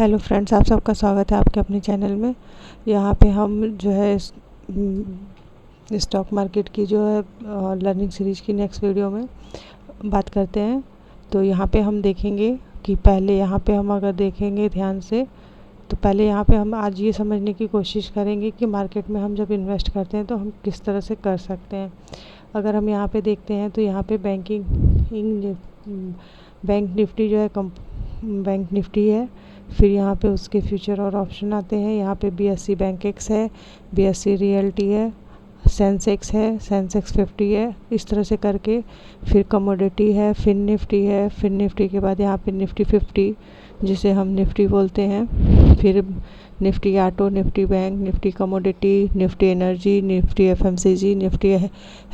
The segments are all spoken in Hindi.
हेलो फ्रेंड्स, आप सबका स्वागत है आपके अपने चैनल में। यहाँ पे हम जो है स्टॉक मार्केट की जो है लर्निंग सीरीज़ की नेक्स्ट वीडियो में बात करते हैं। तो यहाँ पे हम देखेंगे कि पहले यहाँ पे हम अगर देखेंगे ध्यान से, तो पहले यहाँ पे हम आज ये समझने की कोशिश करेंगे कि मार्केट में हम जब इन्वेस्ट करते हैं तो हम किस तरह से कर सकते हैं। अगर हम यहाँ पे देखते हैं तो यहाँ पे बैंक निफ्टी जो है बैंक निफ्टी है। फिर यहाँ पे उसके फ्यूचर और ऑप्शन आते हैं। यहाँ पे BSE बैंक एक्स है, BSE रियल्टी है, सेंसेक्स है, सेंसेक्स 50 है, इस तरह से करके। फिर कमोडिटी है, फिन निफ्टी है, फिन निफ्टी के बाद यहाँ पे निफ्टी 50 जिसे हम निफ्टी बोलते हैं। फिर Nifty auto, Nifty bank, Nifty commodity, Nifty energy, Nifty FMCG, Nifty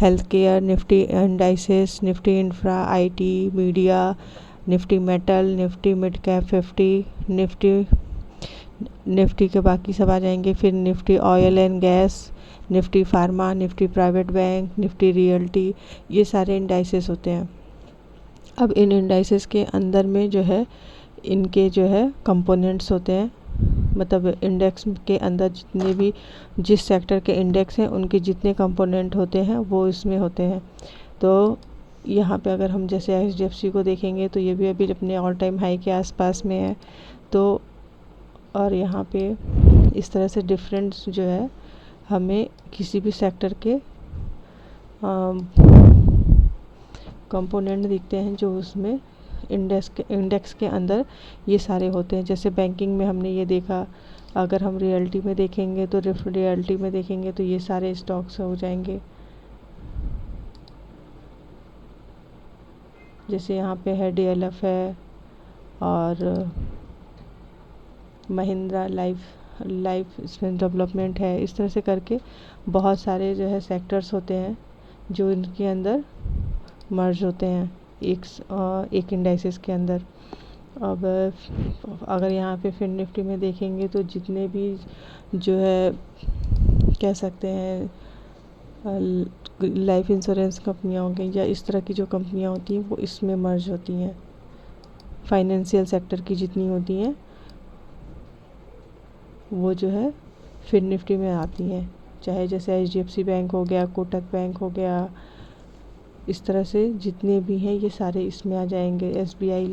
health care, Nifty indices, Nifty infra, IT media, Nifty metal, Nifty mid cap 50, Nifty के बाकी सब आ जाएंगे। फिर Nifty oil and gas, Nifty pharma, Nifty private bank, Nifty realty, ये सारे इंडाइसेस होते हैं। अब इन इंडाइसेस के अंदर में जो है इनके जो है कंपोनेंट्स होते हैं, मतलब इंडेक्स के अंदर जितने भी जिस सेक्टर के इंडेक्स हैं उनके जितने कंपोनेंट होते हैं वो इसमें होते हैं। तो यहाँ पे अगर हम जैसे HDFC को देखेंगे तो ये भी अभी अपने ऑल टाइम हाई के आसपास में है। तो और यहाँ पे इस तरह से डिफरेंस जो है हमें किसी भी सेक्टर के कंपोनेंट दिखते हैं जो उसमें इंडेक्स के अंदर ये सारे होते हैं। जैसे बैंकिंग में हमने ये देखा, अगर हम रियल्टी में देखेंगे तो रियल्टी में देखेंगे तो ये सारे स्टॉक्स हो जाएंगे। जैसे यहाँ पे है DLF है और महिंद्रा लाइफ इसमें डेवलपमेंट है। इस तरह से करके बहुत सारे जो है सेक्टर्स होते हैं जो इनके अंदर मर्ज होते हैं एक इंडाइसेस के अंदर। अब अगर यहाँ पे फिर निफ्टी में देखेंगे तो जितने भी जो है कह सकते हैं लाइफ इंश्योरेंस कंपनियाँ हो गई या इस तरह की जो कंपनियाँ होती हैं वो इसमें मर्ज होती हैं। फाइनेंशियल सेक्टर की जितनी होती हैं वो जो है फिर निफ्टी में आती हैं, चाहे जैसे HDFC बैंक हो गया, कोटक बैंक हो गया, इस तरह से जितने भी हैं ये सारे इसमें आ जाएंगे। SBI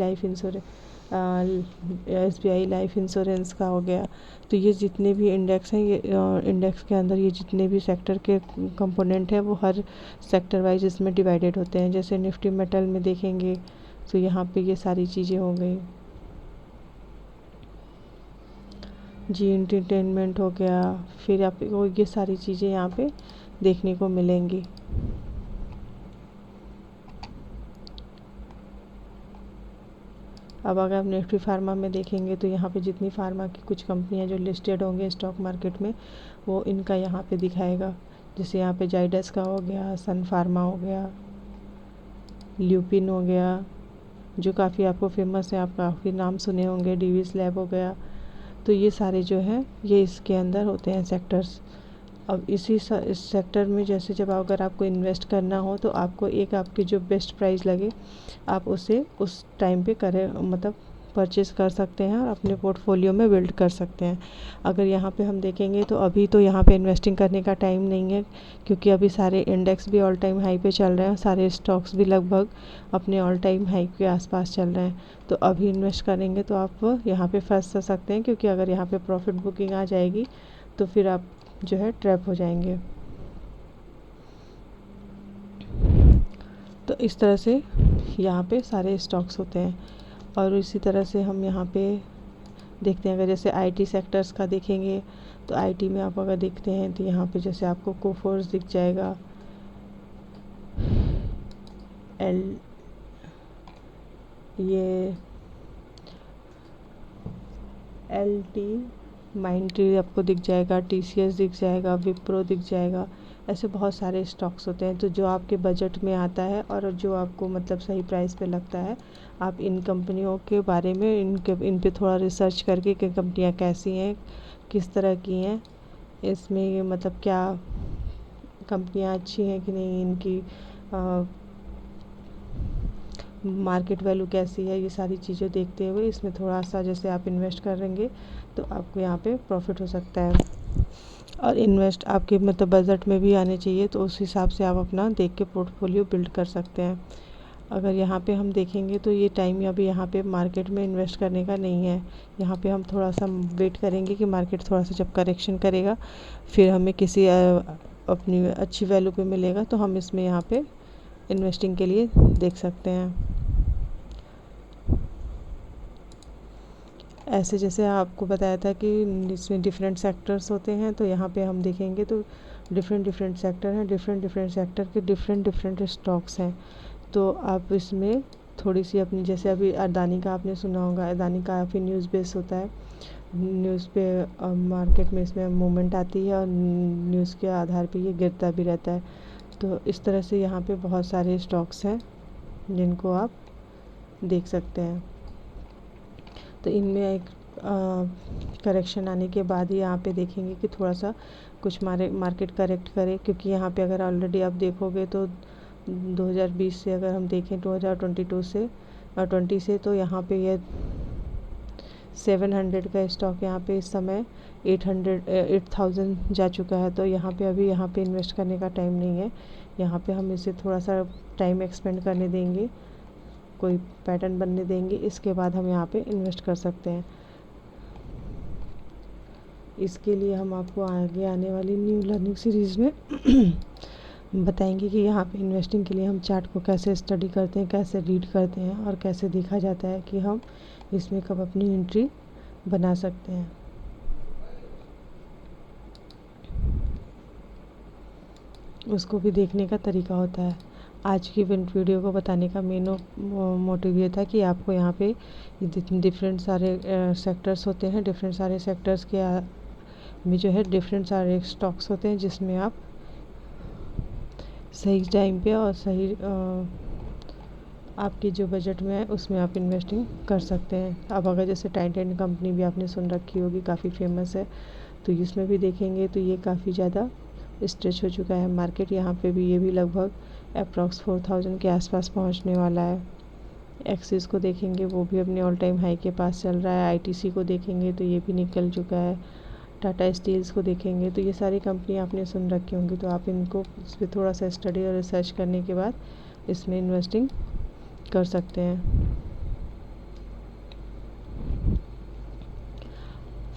लाइफ इंश्योरेंस का हो गया। तो ये जितने भी इंडेक्स हैं ये इंडेक्स के अंदर ये जितने भी सेक्टर के कंपोनेंट हैं वो हर सेक्टर वाइज इसमें डिवाइडेड होते हैं। जैसे निफ्टी मेटल में देखेंगे तो यहाँ पे ये सारी चीज़ें हो गई। जी एंटरटेनमेंट हो गया, फिर आपको ये सारी चीज़ें यहाँ पे देखने को मिलेंगी। अब अगर आप निफ्टी फार्मा में देखेंगे तो यहाँ पे जितनी फार्मा की कुछ कंपनियाँ जो लिस्टेड होंगे स्टॉक मार्केट में वो इनका यहाँ पे दिखाएगा। जैसे यहाँ पे जाइडस का हो गया, सन फार्मा हो गया, ल्यूपिन हो गया जो काफ़ी आपको फेमस है, आप काफ़ी नाम सुने होंगे, डिवीस लैब हो गया। तो ये सारे जो हैं ये इसके अंदर होते हैं सेक्टर्स। अब इस सेक्टर में जैसे जब अगर आपको इन्वेस्ट करना हो तो आपको एक आपकी जो बेस्ट प्राइस लगे आप उसे उस टाइम पे करें, मतलब परचेस कर सकते हैं और अपने पोर्टफोलियो में बिल्ड कर सकते हैं। अगर यहाँ पे हम देखेंगे तो अभी तो यहाँ पे इन्वेस्टिंग करने का टाइम नहीं है, क्योंकि अभी सारे इंडेक्स भी ऑल टाइम हाई पे चल रहे हैं, सारे स्टॉक्स भी लगभग अपने ऑल टाइम हाई के आसपास चल रहे हैं। तो अभी इन्वेस्ट करेंगे तो आप यहाँ पे फंस सकते हैं, क्योंकि अगर यहाँ पे प्रॉफिट बुकिंग आ जाएगी तो फिर आप जो है ट्रैप हो जाएंगे। तो इस तरह से यहाँ पे सारे स्टॉक्स होते हैं। और इसी तरह से हम यहाँ पे देखते हैं, अगर जैसे IT सेक्टर्स का देखेंगे तो IT में आप अगर देखते हैं तो यहाँ पे जैसे आपको कोफोर्स दिख जाएगा, ये LT माइंडट्री आपको दिख जाएगा, TCS दिख जाएगा, विप्रो दिख जाएगा। ऐसे बहुत सारे स्टॉक्स होते हैं तो जो आपके बजट में आता है और जो आपको मतलब सही प्राइस पे लगता है, आप इन कंपनियों के बारे में इन पे थोड़ा रिसर्च करके कि कंपनियाँ कैसी हैं, किस तरह की हैं, इसमें मतलब क्या कंपनियाँ अच्छी हैं कि नहीं, इनकी मार्केट वैल्यू कैसी है, ये सारी चीज़ें देखते हुए इसमें थोड़ा सा जैसे आप इन्वेस्ट करेंगे तो आपको यहाँ पे प्रॉफिट हो सकता है। और इन्वेस्ट आपके मतलब बजट में भी आने चाहिए, तो उस हिसाब से आप अपना देख के पोर्टफोलियो बिल्ड कर सकते हैं। अगर यहाँ पे हम देखेंगे तो ये टाइम अभी यहाँ पे मार्केट में इन्वेस्ट करने का नहीं है। यहाँ पे हम थोड़ा सा वेट करेंगे कि मार्केट थोड़ा सा जब करेक्शन करेगा, फिर हमें किसी अपनी अच्छी वैल्यू पे मिलेगा तो हम इसमें यहाँ पे इन्वेस्टिंग के लिए देख सकते हैं। ऐसे जैसे आपको बताया था कि इसमें डिफरेंट सेक्टर्स होते हैं, तो यहाँ पे हम देखेंगे तो डिफरेंट डिफरेंट सेक्टर हैं, डिफरेंट डिफरेंट सेक्टर के डिफरेंट डिफरेंट स्टॉक्स हैं। तो आप इसमें थोड़ी सी अपनी, जैसे अभी अडानी का आपने सुना होगा, अडानी काफ़ी न्यूज़ बेस होता है, न्यूज़ पे मार्केट में इसमें मूवमेंट आती है और न्यूज़ के आधार पे ये गिरता भी रहता है। तो इस तरह से यहाँ पे बहुत सारे स्टॉक्स हैं जिनको आप देख सकते हैं। तो इनमें एक करेक्शन आने के बाद ही यहाँ पे देखेंगे कि थोड़ा सा कुछ मार्केट करेक्ट करे, क्योंकि यहाँ पे अगर ऑलरेडी आप देखोगे तो 2020 से अगर हम देखें 2022 से 20 से, तो यहाँ पे ये 700 का स्टॉक यहाँ पे इस समय 8000 जा चुका है। तो यहाँ पे अभी यहाँ पे इन्वेस्ट करने का टाइम नहीं है। यहाँ पे हम इसे थोड़ा सा टाइम एक्सपेंड करने देंगे, कोई पैटर्न बनने देंगे, इसके बाद हम यहाँ पे इन्वेस्ट कर सकते हैं। इसके लिए हम आपको आगे आने वाली न्यू लर्निंग सीरीज़ में बताएंगे कि यहाँ पे इन्वेस्टिंग के लिए हम चार्ट को कैसे स्टडी करते हैं, कैसे रीड करते हैं और कैसे देखा जाता है कि हम इसमें कब अपनी एंट्री बना सकते हैं। उसको भी देखने का तरीका होता है। आज की वीडियो को बताने का मेन मोटिव ये था कि आपको यहाँ पे डिफरेंट सारे सेक्टर्स होते हैं, डिफरेंट सारे सेक्टर्स के में जो है डिफरेंट सारे स्टॉक्स होते हैं, जिसमें आप सही टाइम पे और सही आपके जो बजट में है उसमें आप इन्वेस्टिंग कर सकते हैं। अब अगर जैसे टाइटन कंपनी भी आपने सुन रखी होगी, काफ़ी फेमस है, तो इसमें भी देखेंगे तो ये काफ़ी ज़्यादा स्ट्रेच हो चुका है मार्केट। यहाँ पे भी ये भी लगभग अप्रॉक्स 4000 के आसपास पहुँचने वाला है। एक्सिस को देखेंगे वो भी अपने ऑल टाइम हाई के पास चल रहा है। आईटीसी को देखेंगे तो ये भी निकल चुका है। टाटा स्टील्स को देखेंगे तो ये सारी कंपनी आपने सुन रखी होंगी, तो आप इनको इस पर थोड़ा सा स्टडी और रिसर्च करने के बाद इसमें इन्वेस्टिंग कर सकते हैं।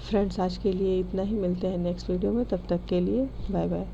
फ्रेंड्स, आज के लिए इतना ही, मिलते हैं नेक्स्ट वीडियो में, तब तक के लिए बाय बाय।